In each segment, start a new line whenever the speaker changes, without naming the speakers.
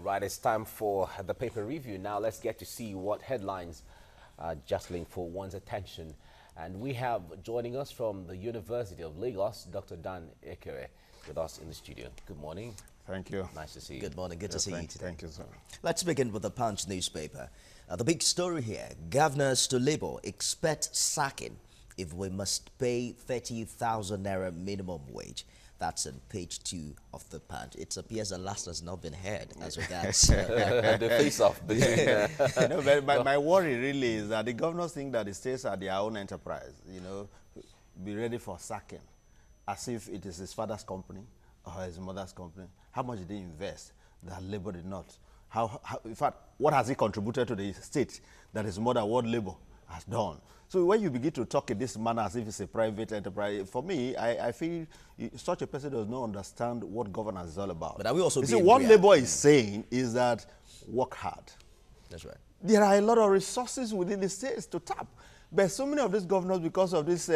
Right, it's time for the paper review. Now let's get to see what headlines are jostling for one's attention. And we have joining us from the University of Lagos, Dr. Dan Ekere, with us in the studio. Good morning.
Thank you.
Nice to see you.
Good morning. Good to see you today.
Thank you, sir.
Let's begin with the Punch newspaper. The big story here, governors to Labour expect sacking if we must pay 30,000 naira minimum wage. That's on page 2 of the Punch. It appears the last has not been heard as regards
the face-off between...
My worry really is that the governors think that the states are their own enterprise, be ready for sacking, as if it is his father's company or his mother's company. How much did he invest that Labour did not? In fact, what has he contributed to the state that his mother, what Labour has done? So when you begin to talk in this manner as if it's a private enterprise, for me, I feel such a person does not understand what governance is all about.
But are we also
you see, what Labour is saying is that work hard.
That's right.
There are a lot of resources within the states to tap. But so many of these governors, because of this,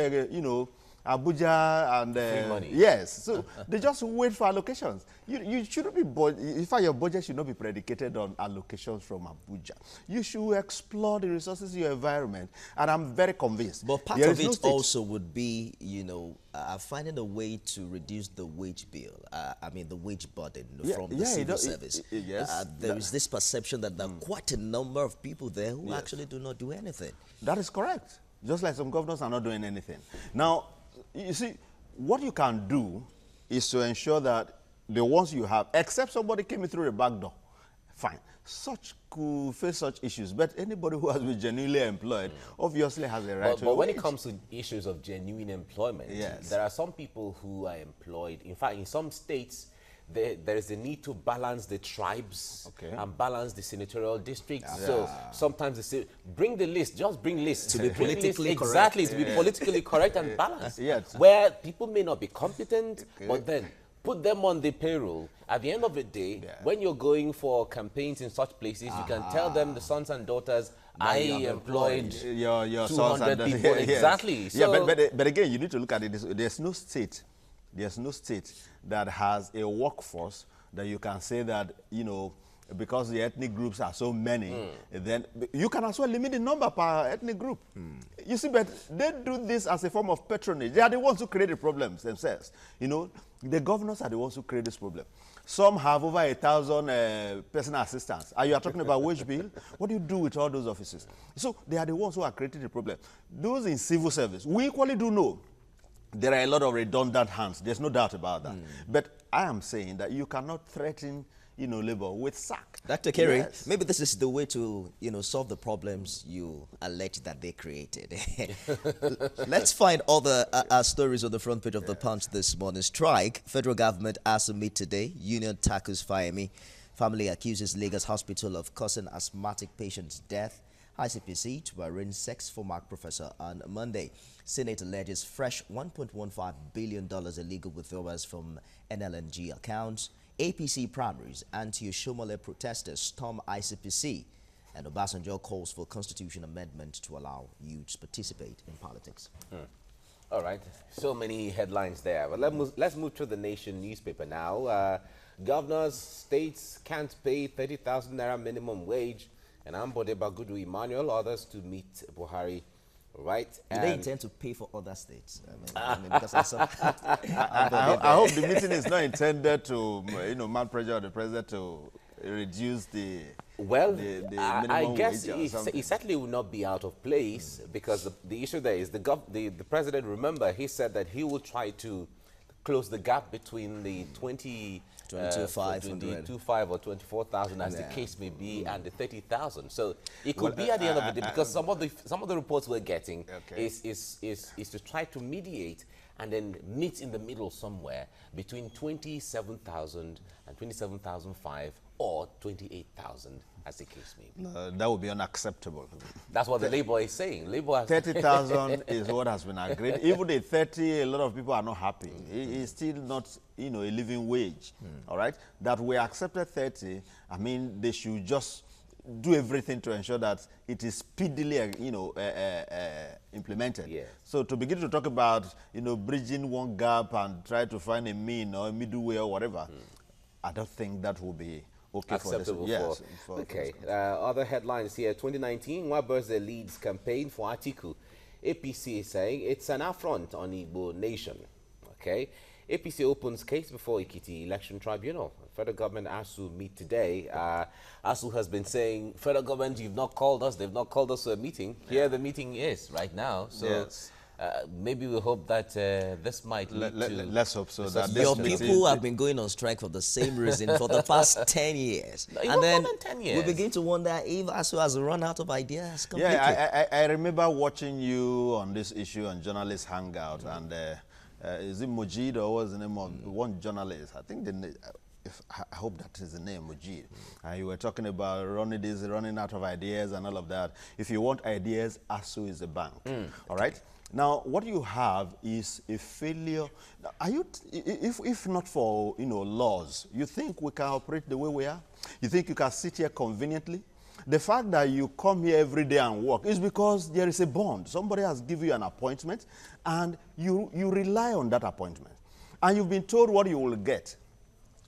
Abuja and...
free money.
Yes. So they just wait for allocations. You shouldn't be... In fact, your budget should not be predicated on allocations from Abuja. You should explore the resources in your environment. And I'm very convinced.
But part of it also would be, finding a way to reduce the wage bill. The wage burden from the civil service.
Yes.
There is this perception that there are quite a number of people there who actually do not do anything.
That is correct. Just like some governors are not doing anything. Now, you see, what you can do is to ensure that the ones you have, except somebody came in through the back door, fine. Such could face such issues, but anybody who has been genuinely employed obviously has a right to
But when it comes to issues of genuine employment, there are some people who are employed. In fact, in some states, there is a need to balance the tribes and balance the senatorial districts. Yeah. So sometimes they say, bring the list, just bring lists.
To be politically correct.
Exactly, to be politically correct and balanced. Where people may not be competent, but then put them on the payroll. At the end of the day, when you're going for campaigns in such places, you can tell them the sons and daughters, I employed
your
200 people. Exactly. So,
but again, you need to look at it. There's no state that has a workforce that you can say that, because the ethnic groups are so many, then you can as well limit the number per ethnic group. You see, but they do this as a form of patronage. They are the ones who create the problems themselves. The governors are the ones who create this problem. Some have over 1,000 personal assistants. And you are talking about wage bill. What do you do with all those offices? So they are the ones who are creating the problem. Those in civil service, we equally do know there are a lot of redundant hands. There's no doubt about that. But I am saying that you cannot threaten, Labour with sack.
Dr. Kerry, maybe this is the way to, solve the problems you allege that they created. Let's find all the stories on the front page of the Punch this morning. Strike. Federal government has to meet today. Union tackles FIME. Family accuses Lagos hospital of causing asthmatic patient's death. ICPC to arraign sex for Mark professor on Monday. Senate alleges fresh $1.15 billion illegal withdrawals from NLNG accounts. APC primaries, anti-Oshomole protesters storm ICPC. And Obasanjo calls for constitution amendment to allow youths participate in politics.
All right, so many headlines there. But let's move to the Nation newspaper now. Governors, states can't pay 30,000 naira minimum wage. And Ambode Bagudu Emmanuel, others to meet Buhari, right?
Do they intend to pay for other states? Because
I hope the meeting is not intended to, mount pressure on the president to reduce the minimum
I guess
wage
it certainly will not be out of place because the issue there is the president, remember, he said that he will try to close the gap between the 22,500 or 24,000 as the case may be and the 30,000. So it could be at the end of the day because some of the reports we're getting is to try to mediate and then meet in the middle somewhere between 27,000 and 27,500 or 28,000 as the case may be.
That would be unacceptable.
That's what the Labour is saying. Labour
30,000 is what has been agreed. Even at 30, a lot of people are not happy. It's still not, a living wage. All right? That we accepted 30, they should just do everything to ensure that it is speedily, implemented.
Yeah.
So to begin to talk about, bridging one gap and try to find a mean or a middle way or whatever, I don't think that will be okay
acceptable
for this. Yes.
Okay. Other headlines here. 2019, Waber's leads campaign for Atiku. APC is saying it's an affront on Igbo nation. Okay. APC opens case before Ikiti Election Tribunal. Federal government ASU meet today. ASU has been saying, federal government, you've not called us. They've not called us to a meeting. Here the meeting is right now. So
yes.
Maybe we hope that this might lead to...
Let's hope so. That
Your people have been going on strike for the same reason for the past 10 years.
No,
and then
more than 10 years.
we begin to wonder if ASU has run out of ideas completely.
Yeah, I remember watching you on this issue on Journalist Hangout, and is it Mujid or what was the name of one journalist? I think I hope that is the name, Mujid. You were talking about running out of ideas and all of that. If you want ideas, ASU is the bank. All right? Now, what you have is a failure. Are you, if not for laws, you think we can operate the way we are? You think you can sit here conveniently? The fact that you come here every day and work is because there is a bond. Somebody has given you an appointment, and you rely on that appointment. And you've been told what you will get.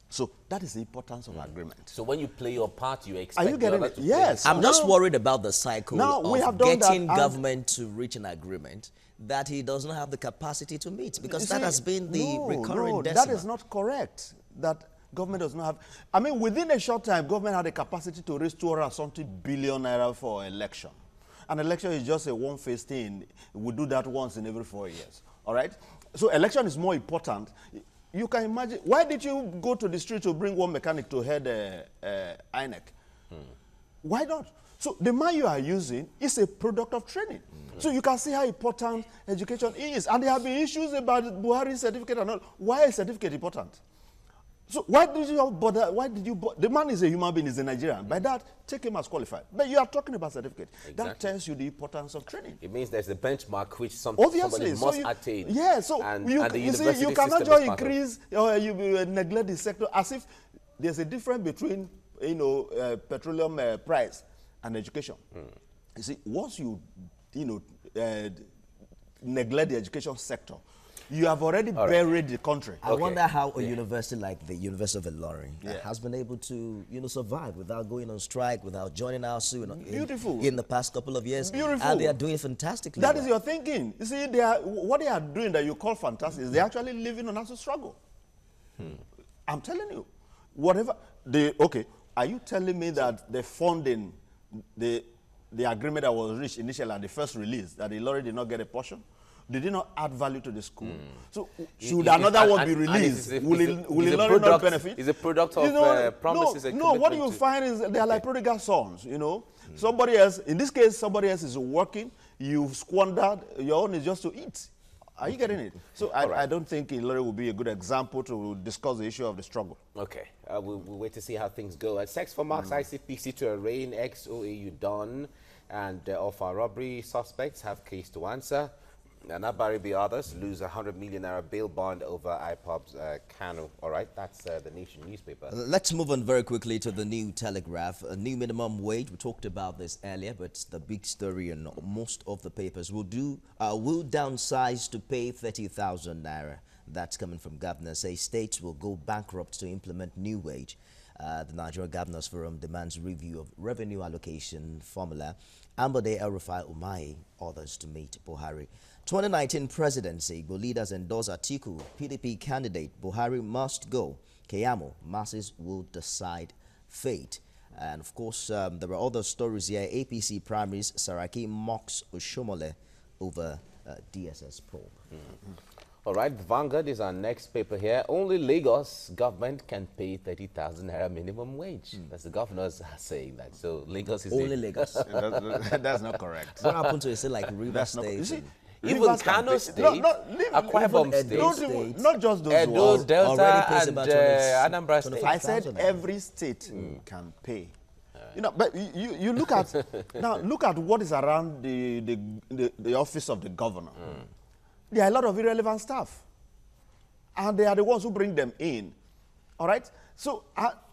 So that is the importance of agreement.
So when you play your part, you expect
Are you getting it?
to
Yes.
I'm just worried about the cycle of getting government to reach an agreement that he does not have the capacity to meet, because that has been the recurring decimal.
That is not correct. That government does not have. I mean, within a short time, government had a capacity to raise 200-something billion naira for election. An election is just a one-phase thing. We do that once in every 4 years. All right? So election is more important. You can imagine, why did you go to the street to bring one mechanic to head INEC? Why not? So the man you are using is a product of training. So you can see how important education is. And there have been issues about Buhari's certificate and all. Why is certificate important? So why did you bother? Why did you bother? The man is a human being, he's a Nigerian. By that, take him as qualified. But you are talking about certificate. Exactly. That tells you the importance of training.
It means there's a benchmark which somebody must attain.
Yeah, so you cannot just increase or you neglect the sector as if there's a difference between petroleum price and education. You see, once you neglect the education sector, you have already buried the country.
I wonder how a university like the University of Ilorin has been able to, survive without going on strike, without joining our
Beautiful.
In the past couple of years.
Beautiful.
And they are doing fantastically.
That is your thinking. You see, what they are doing that you call fantastic is they're actually living on us to struggle. I'm telling you, whatever are you telling me that the funding, the agreement that was reached initially at the first release, that Ilorin did not get a portion? Did it not add value to the school? So should another one be released? Will Ilorin not benefit?
It's a product of promises and
No, what you find is they are like prodigal sons, Somebody else, in this case, somebody else is working, you've squandered, your own is just to eat. Are you getting it? So I don't think Ilorin will be a good example to discuss the issue of the struggle.
Okay, we'll wait to see how things go. At Sex for Marks, ICPC to arraign ex-OAU Don and of our robbery suspects have case to answer. And Abaribi others lose 100 million naira bail bond over IPOB's Kanu. All right, that's the Nation newspaper.
Let's move on very quickly to the New Telegraph. A new minimum wage. We talked about this earlier, but it's the big story in most of the papers. Will downsize to pay 30,000 naira. That's coming from governors. Say states will go bankrupt to implement new wage. The Nigerian Governors Forum demands review of revenue allocation formula. Ambode El-Rufai Umahi others to meet Buhari. 2019 presidency, Igbo leaders endorse Atiku, PDP candidate. Buhari must go. Keyamo, masses will decide fate. And of course, there are other stories here. APC primaries, Saraki mocks Oshomole over DSS probe.
All right, Vanguard is our next paper here. Only Lagos government can pay 30,000 naira minimum wage. That's the governors are saying that. So Lagos is
only Lagos.
That's not correct.
What happened to a state like River State?
Even Kano State, Akwa Ibom State,
not just those
Edo, Delta, and Anambra State.
I said every state can pay. But you look at now. Look at what is around the office of the governor. There are a lot of irrelevant staff, and they are the ones who bring them in. All right. So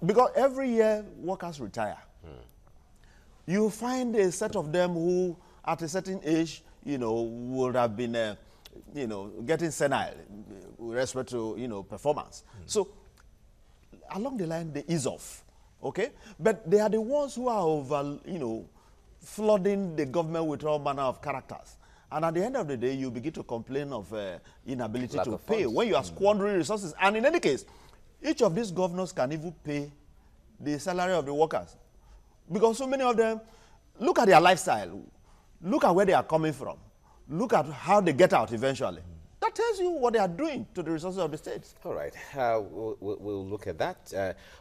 because every year workers retire, you find a set of them who, at a certain age, would have been, getting senile with respect to, performance. So along the line, they ease off. Okay? But they are the ones who are over, flooding the government with all manner of characters. And at the end of the day, you begin to complain of inability to pay when you are squandering resources. And in any case, each of these governors can even pay the salary of the workers. Because so many of them, look at their lifestyle. Look at where they are coming from. Look at how they get out eventually. That tells you what they are doing to the resources of the states.
All right, we'll look at that.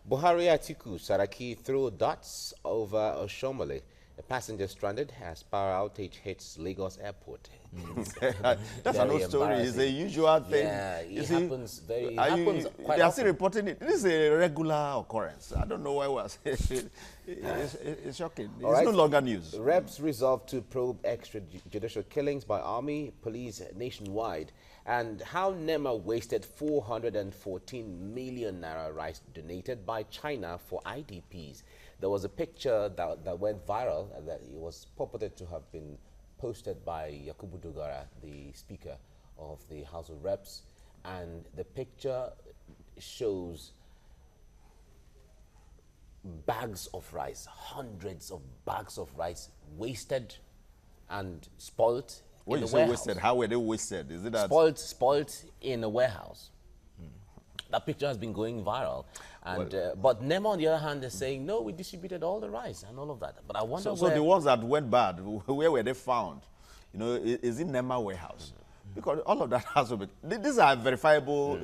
Buhari, Atiku, Saraki throw darts over Oshomole. A passenger stranded as power outage hits Lagos airport.
That's an old story. It's a usual thing.
Yeah, it happens quite
They are
often.
still reporting it. This is a regular occurrence. I don't know why we're saying it's shocking. It's no longer news.
Reps resolved to probe extrajudicial killings by army, police nationwide, and how NEMA wasted 414 million naira rice donated by China for IDPs. There was a picture that went viral, and that it was purported to have been posted by Yakubu Dogara, the Speaker of the House of Reps, and the picture shows bags of rice, hundreds of bags of rice wasted and spoilt
When
in
you
the
say
warehouse.
wasted, how were they wasted? Is it that
Spoilt in a warehouse. That picture has been going viral. And, but NEMA, on the other hand, is saying, no, we distributed all the rice and all of that. But I wonder
so the ones that went bad, where were they found? Is it NEMA warehouse? Because all of that has to be, these are verifiable,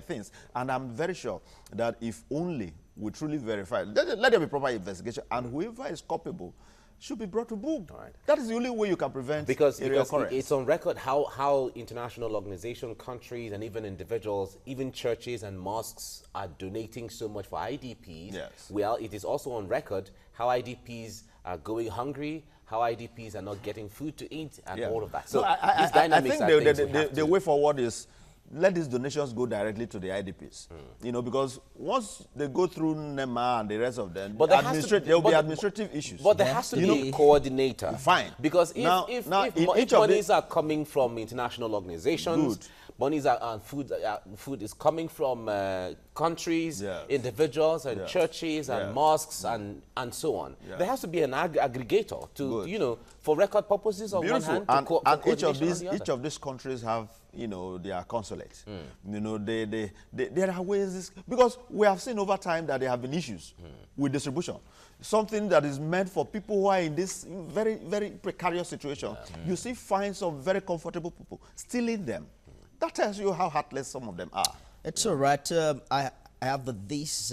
things. And I'm very sure that if only we truly verify, let there be proper investigation, and whoever is culpable should be brought to book.
Right.
That is the only way you can prevent
because
reoccurrence.
it's on record how international organizations, countries, and even individuals, even churches and mosques are donating so much for IDPs.
Yes.
Well, it is also on record how IDPs are going hungry, how IDPs are not getting food to eat, and all of that. So these dynamics
I
are things
think the way forward is let these donations go directly to the IDPs. Because once they go through NEMA and the rest of them, there will be administrative issues.
But there has to be a coordinator.
Fine.
Because if monies are coming from international organizations, monies and food is coming from countries, individuals, and churches, and mosques, and so on. There has to be an aggregator to, for record purposes on one hand,
and each of these countries have their consulates. There are ways because we have seen over time that there have been issues with distribution. Something that is meant for people who are in this very, very precarious situation. You see find some very comfortable people stealing them. That tells you how heartless some of them are.
It's all right. I have this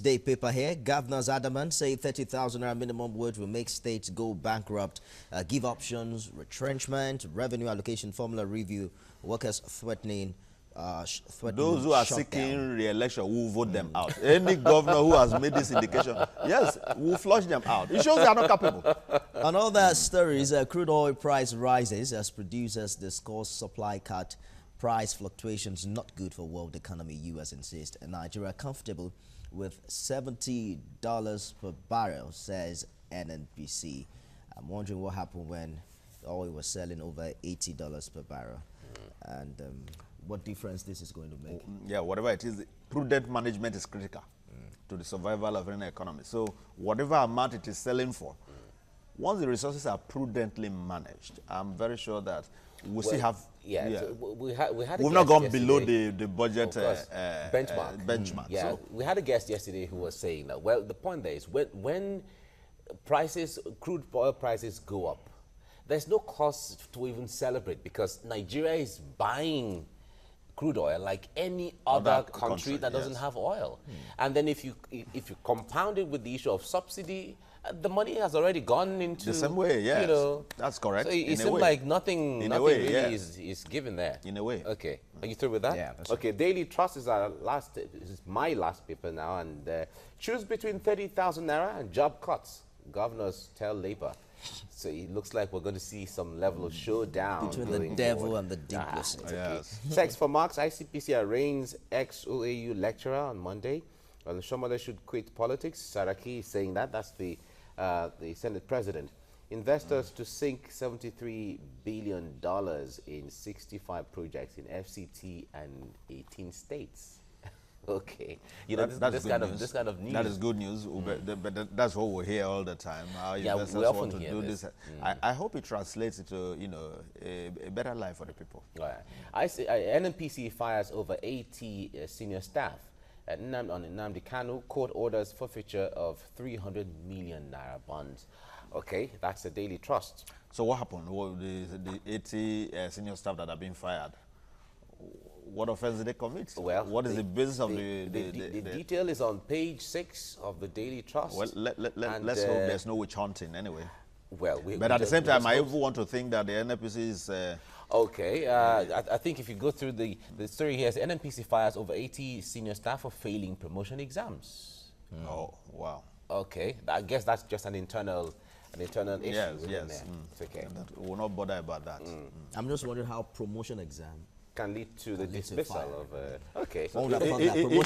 day paper here. Governors adamant say 30,000 naira minimum wage will make states go bankrupt. Give options, retrenchment, revenue allocation formula review. Workers threatening.
Those who are seeking re-election will vote them out. Any governor who has made this indication, yes, will flush them out. It shows they are not capable.
On all that stories, crude oil price rises as producers discuss supply cut. Price fluctuations not good for world economy, U.S. insist. And Nigeria comfortable with $70 per barrel, says NNPC. I'm wondering what happened when oil was selling over $80 per barrel. And what difference this is going to make.
Yeah, whatever it is, prudent management is critical to the survival of any economy. So whatever amount it is selling for, once the resources are prudently managed, I'm very sure that we'll still have... We've not gone below the budget benchmark.
Yeah, so we had a guest yesterday who was saying that, well, the point there is when crude oil prices go up, there's no cause to even celebrate because Nigeria is buying crude oil like any other country that doesn't have oil. And then if you compound it with the issue of subsidy, the money has already gone into
the same way. Yes, that's correct.
So it seems like nothing really is given there.
In a way.
Okay, are you through with that?
Yeah.
Okay. Daily Trust is my last paper now, and choose between 30,000 naira and job cuts. Governors tell Labour. So it looks like we're going to see some level of showdown
between the devil and the diplomacy.
Yes.
Sex for Marks, ICPC arraigns ex-OAU lecturer on Monday. Well, Shomole should quit politics. Saraki is saying that. That's the Senate president. Investors to sink $73 billion in 65 projects in FCT and 18 states. Okay. You know, this kind of news.
That is good news. But that's what we hear all the time. Our
Yeah,
investors
we often
want to
hear
do
this.
this. I hope it translates into, you know, a better life for the people.
Right. I see. NNPC fires over 80 senior staff. On Nnamdi Kanu, court orders forfeiture of 300 million naira bonds. Okay, that's the Daily Trust.
So what happened? The 80 senior staff that have been fired, what offense did they commit?
Well,
what is the basis of
the detail is on page 6 of the Daily Trust.
Well, let's hope there's no witch hunting anyway.
Well,
but at the same time, I even want to think that the NNPC is...
Okay, I think if you go through the story here, NNPC fires over 80 senior staff for failing promotion exams.
Oh, wow.
Okay, I guess that's just an internal issue.
Yes.
It's okay.
We'll not bother about that.
I'm just wondering how promotion exam
can lead to the dismissal of. Okay.
So
you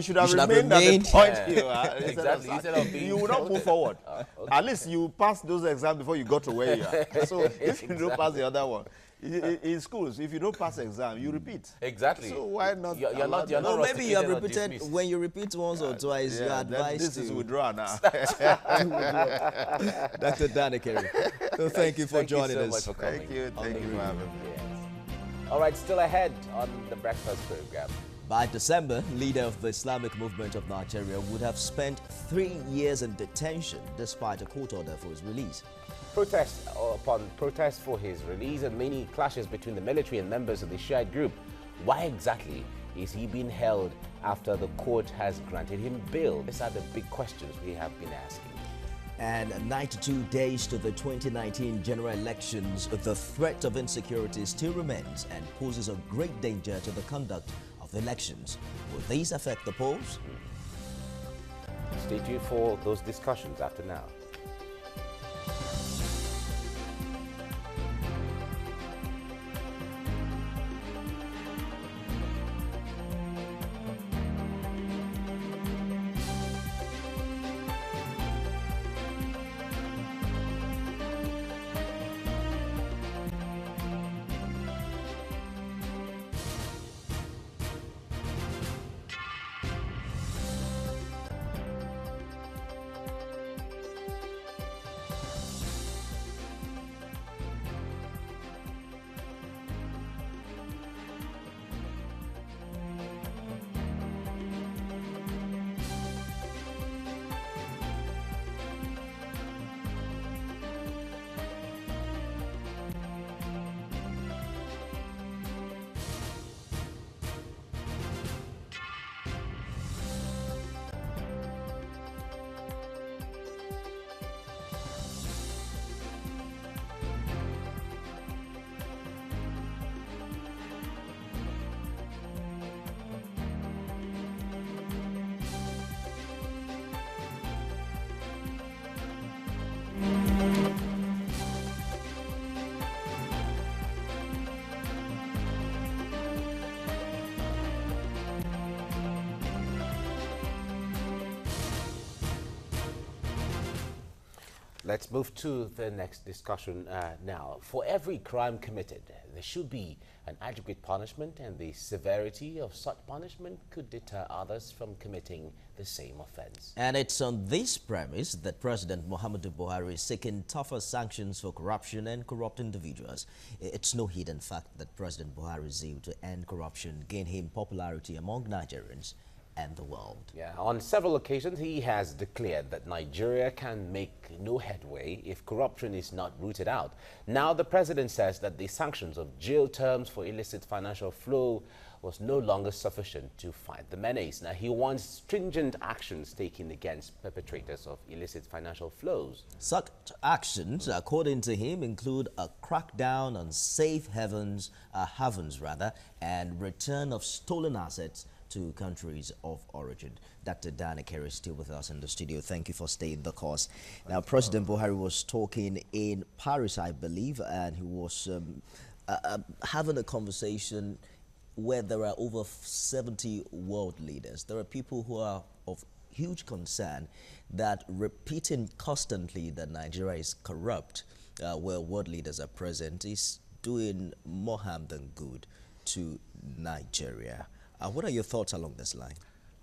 should have remained at the point you are.
Exactly.
You will not move forward. Okay. At least you passed those exams before you got to where you are. So if you don't pass the other one, in schools, if you don't pass the exam, you repeat.
Exactly.
So why not?
You're not
maybe you have repeated. When you repeat once or twice, you are advised
this is withdraw now.
Dr. Danakere, so thank you for joining us.
So much for coming.
Thank you for having me.
Yes. All right, still ahead on the breakfast program.
By December, leader of the Islamic movement of Nigeria would have spent 3 years in detention despite a court order for his release.
Protests upon protests for his release and many clashes between the military and members of the Shiite group. Why exactly is he being held after the court has granted him bail? These are the big questions we have been asking.
And 92 days to the 2019 general elections, the threat of insecurity still remains and poses a great danger to the conduct of the elections. Will these affect the polls?
Stay tuned for those discussions after now. Let's move to the next discussion now. For every crime committed, there should be an adequate punishment, and the severity of such punishment could deter others from committing the same offense.
And it's on this premise that President Muhammadu Buhari is seeking tougher sanctions for corruption and corrupt individuals. It's no hidden fact that President Buhari's zeal to end corruption gained him popularity among Nigerians and the world.
Yeah, on several occasions, he has declared that Nigeria can make no headway if corruption is not rooted out. Now, the president says that the sanctions of jail terms for illicit financial flow was no longer sufficient to fight the menace. Now, he wants stringent actions taken against perpetrators of illicit financial flows.
Such actions, according to him, include a crackdown on safe havens, and return of stolen assets to countries of origin. Dr. Danakere is still with us in the studio. Thank you for staying the course. Now, President Buhari was talking in Paris, I believe, and he was having a conversation where there are over 70 world leaders. There are people who are of huge concern that repeating constantly that Nigeria is corrupt, where world leaders are present, is doing more harm than good to Nigeria. What are your thoughts along this line?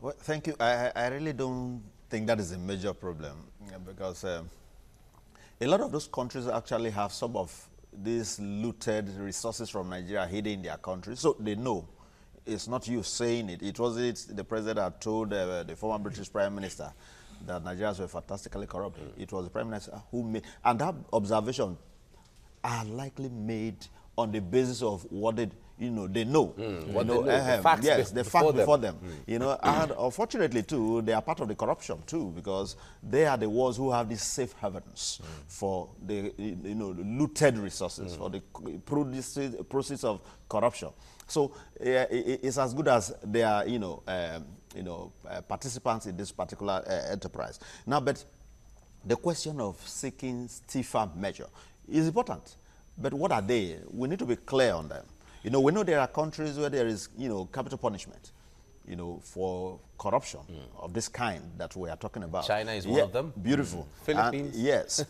Well, thank you. I really don't think that is a major problem because a lot of those countries actually have some of these looted resources from Nigeria hidden in their country, so they know. It's not you saying it. It was the president that told the former British Prime Minister that Nigerians were fantastically corrupt. It was the Prime Minister who made, and that observation are likely made on the basis of what they know.
What they know, the facts
yes, the facts before them. And unfortunately too, they are part of the corruption too, because they are the ones who have these safe havens for the looted resources, for the process of corruption. So it's as good as they are, participants in this particular enterprise. Now, but the question of seeking stiffer measure is important. But what are they? We need to be clear on them. We know there are countries where there is, capital punishment, for corruption of this kind that we are talking about.
China is one of them.
Beautiful.
Philippines.
And yes.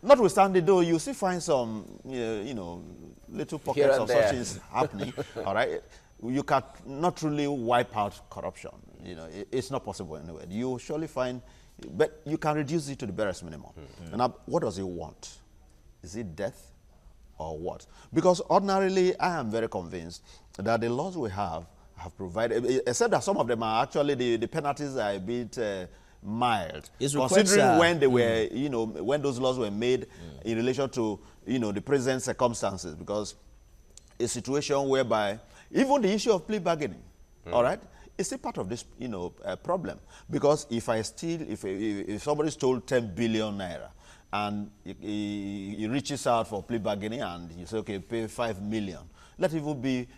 Notwithstanding, though, you still find some, little pockets of such things happening. All right. You can not really wipe out corruption. It's not possible anyway. You surely find, but you can reduce it to the barest minimum. Now, what does it want? Is it death or what? Because ordinarily, I am very convinced that the laws we have provided, except that some of them are actually, the penalties are a bit mild. Considering when they were, when those laws were made in relation to, the present circumstances, because a situation whereby even the issue of plea bargaining, all right, is a part of this, problem. Because if I steal, if somebody stole 10 billion naira, and he reaches out for plea bargaining and you say, okay, pay 5 million. Let even be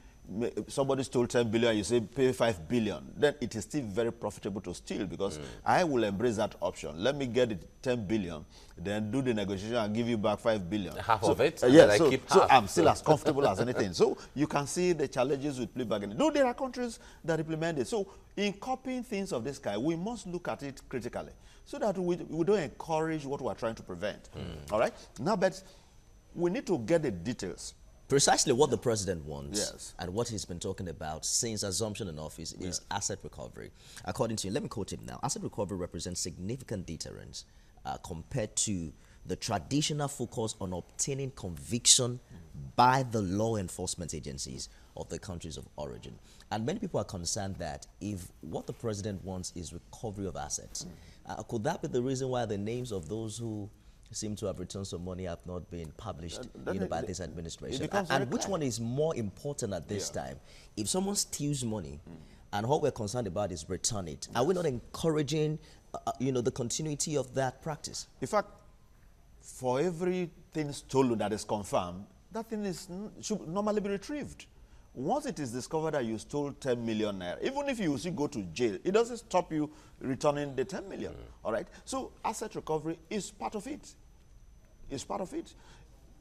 somebody stole 10 billion, you say pay 5 billion. Then it is still very profitable to steal, because I will embrace that option. Let me get it 10 billion, then do the negotiation and give you back 5 billion.
Half of it?
Yes, so I'm still as comfortable as anything. So you can see the challenges with plea bargaining. Though there are countries that implement it. So in copying things of this kind, we must look at it critically, so that we don't encourage what we are trying to prevent. All right? Now, but we need to get the details.
Precisely what the president wants,
yes,
and what he's been talking about since assumption in office is asset recovery. According to him, let me quote him now, asset recovery represents significant deterrence compared to the traditional focus on obtaining conviction by the law enforcement agencies of the countries of origin. And many people are concerned that if what the president wants is recovery of assets, could that be the reason why the names of those who seem to have returned some money have not been published by this administration? And which one is more important at this time? If someone steals money and what we're concerned about is return it, are we not encouraging the continuity of that practice?
In fact, for everything stolen that is confirmed, that thing should normally be retrieved. Once it is discovered that you stole 10 million naira, even if you still go to jail, it doesn't stop you returning the 10 million. All right? So asset recovery is part of it. It's part of it.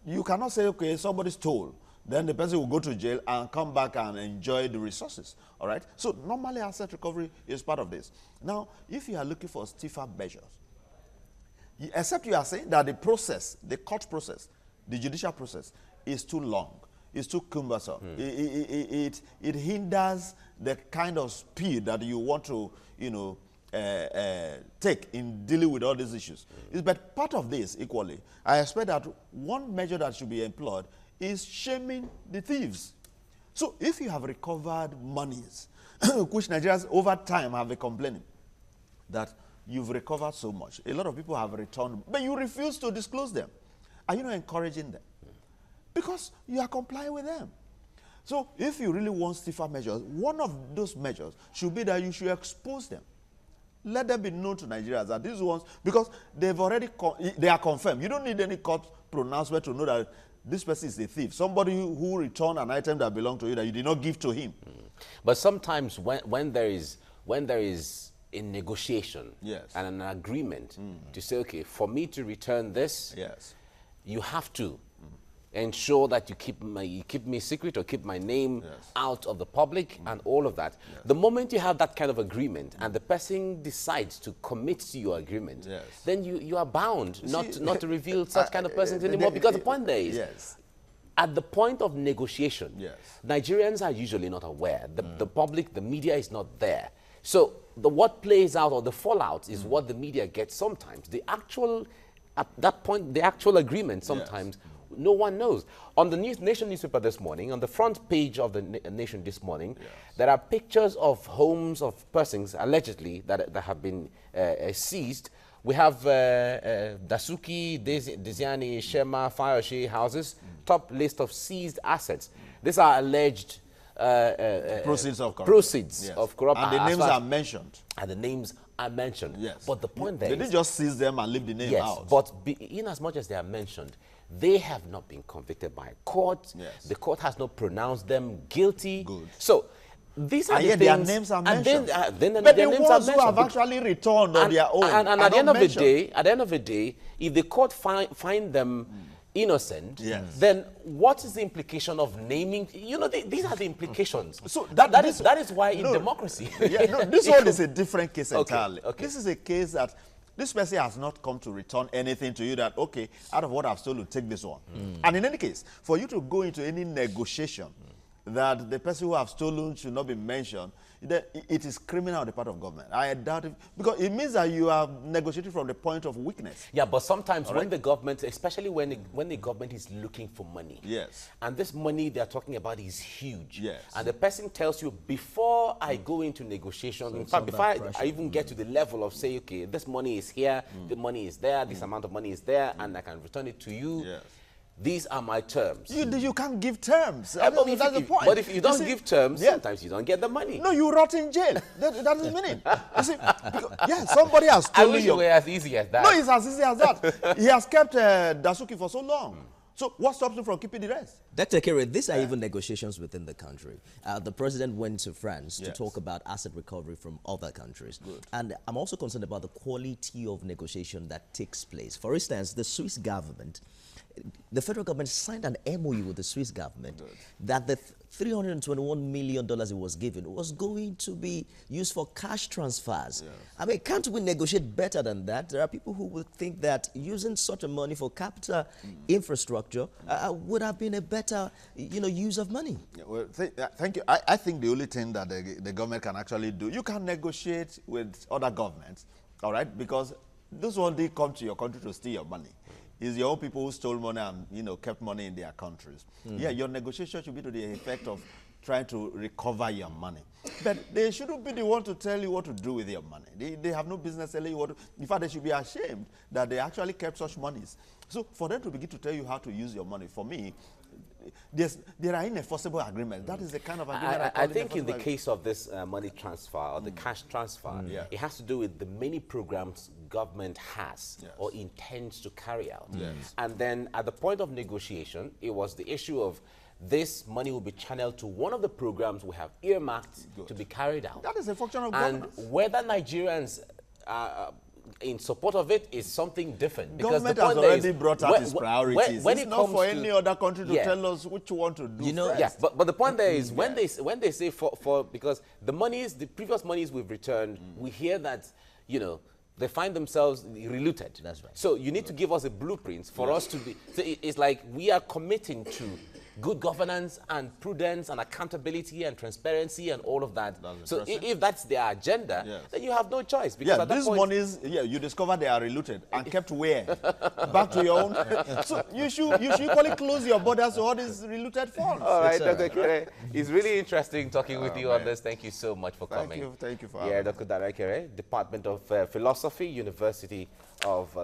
You cannot say, okay, somebody stole, then the person will go to jail and come back and enjoy the resources. All right? So normally asset recovery is part of this. Now, if you are looking for stiffer measures, except you are saying that the process, the court process, the judicial process is too long, it's too cumbersome. It hinders the kind of speed that you want to, take in dealing with all these issues. But part of this, equally, I expect that one measure that should be employed is shaming the thieves. So if you have recovered monies, which Nigerians over time have been complaining that you've recovered so much, a lot of people have returned, but you refuse to disclose them. Are you not encouraging them? Because you are complying with them. So if you really want stiffer measures, one of those measures should be that you should expose them. Let them be known to Nigerians that these ones, because they've already, they are confirmed. You don't need any court pronouncement to know that this person is a thief. Somebody who returned an item that belonged to you that you did not give to him.
But sometimes when there is a negotiation and an agreement to say, okay, for me to return this, you have to ensure that you keep me secret or keep my name out of the public and all of that. The moment you have that kind of agreement and the person decides to commit to your agreement, then you are bound not to reveal such kind of persons anymore, because the point there is, at the point of negotiation,
Yes.
Nigerians are usually not aware. The public, the media is not there. So what plays out or the fallout is what the media gets sometimes. The actual, at that point, the actual agreement sometimes, no one knows. On the Nation newspaper this morning, on the front page of the Nation this morning, there are pictures of homes of persons, allegedly, that have been seized. We have Dasuki, Desiani, Shema, Fayoshe houses, top list of seized assets. These are alleged
proceeds of corruption.
Proceeds of corruption.
And the names are mentioned.
And the names are mentioned.
Yes.
But the point there
they didn't just seize them and leave the name out.
But in as much as they are mentioned, they have not been convicted by a court.
Yes.
The court has not pronounced them guilty.
Good.
So these are
and
the
yet
things.
their names are
and
mentioned.
then
but
their
the
names
ones
are
who have
mentioned.
actually returned on their own
And
are
at the end
not
of the
mentioned.
day, if the court find them innocent,
Yes.
then what is the implication of naming? You know, these are the implications.
So
that is why in democracy.
This one is a different case entirely.
Okay.
This is a case that this person has not come to return anything to you that, okay, out of what I've stolen, take this one. And in any case, for you to go into any negotiation that the person who have stolen should not be mentioned, then it is criminal on the part of government. I doubt it, because it means that you are negotiating from the point of weakness.
Yeah, but sometimes when the government, especially when the government is looking for money,
Yes.
and this money they're talking about is huge,
Yes.
and the person tells you, before I go into negotiation, in fact, before I even get to the level of say, okay, this money is here, the money is there, this amount of money is there, and I can return it to you.
Yes.
These are my terms.
You can't give terms.
But
That's the point.
But if you don't give terms,
yeah.
sometimes you don't get the money.
No, you rot in jail. That is meaning. You see, because, somebody has
I
stolen
wish it
your...
were as easy as that.
No, it's as easy as that. He has kept Dasuki for so long. So what stops him from keeping the rest?
Dr. Kere, these are even negotiations within the country. The president went to France to
Yes.
talk about asset recovery from other countries. And I'm also concerned about the quality of negotiation that takes place. For instance, the Swiss government, the federal government signed an MOU with the Swiss government that the $321 million it was given was going to be used for cash transfers.
Yes.
I mean, can't we negotiate better than that? There are people who would think that using such a money for capital infrastructure would have been a better, use of money.
Yeah, well, thank you. I think the only thing that the government can actually do, you can negotiate with other governments, all right? Because those one did come to your country to steal your money. It's your own people who stole money and, kept money in their countries. Yeah, your negotiation should be to the effect of trying to recover your money. But they shouldn't be the one to tell you what to do with your money. They have no business telling you what to... In fact, they should be ashamed that they actually kept such monies. So for them to begin to tell you how to use your money, for me, there are unenforceable agreements. That is the kind of agreement
I think in the case of this money transfer or the cash transfer, it has to do with the many programs government has or intends to carry out. And then at the point of negotiation, it was the issue of this money will be channeled to one of the programs we have earmarked to be carried out.
That is a function of
and
governance.
whether Nigerians in support of it is something different. Because
government
the point
has already
is,
brought out its priorities.
When
it's
it
not
comes
for
to,
any other country to tell us which one to do first.
Yeah, but the point there is when they say because the previous monies we've returned, we hear that, they find themselves reluted.
That's right.
So you need to give us a blueprint for us to be, so it's like we are committing to good governance and prudence and accountability and transparency and all of that. So if that's their agenda, then you have no choice. Because at that
these
point,
monies, you discover they are reluted and kept where? Back to your own. So you should equally close your borders to all these reluted funds.
All right, Dr. Kere, it's really interesting talking with you on this. Thank you so much for coming.
Thank you for having me.
Dr. Kere, Department of Philosophy, University of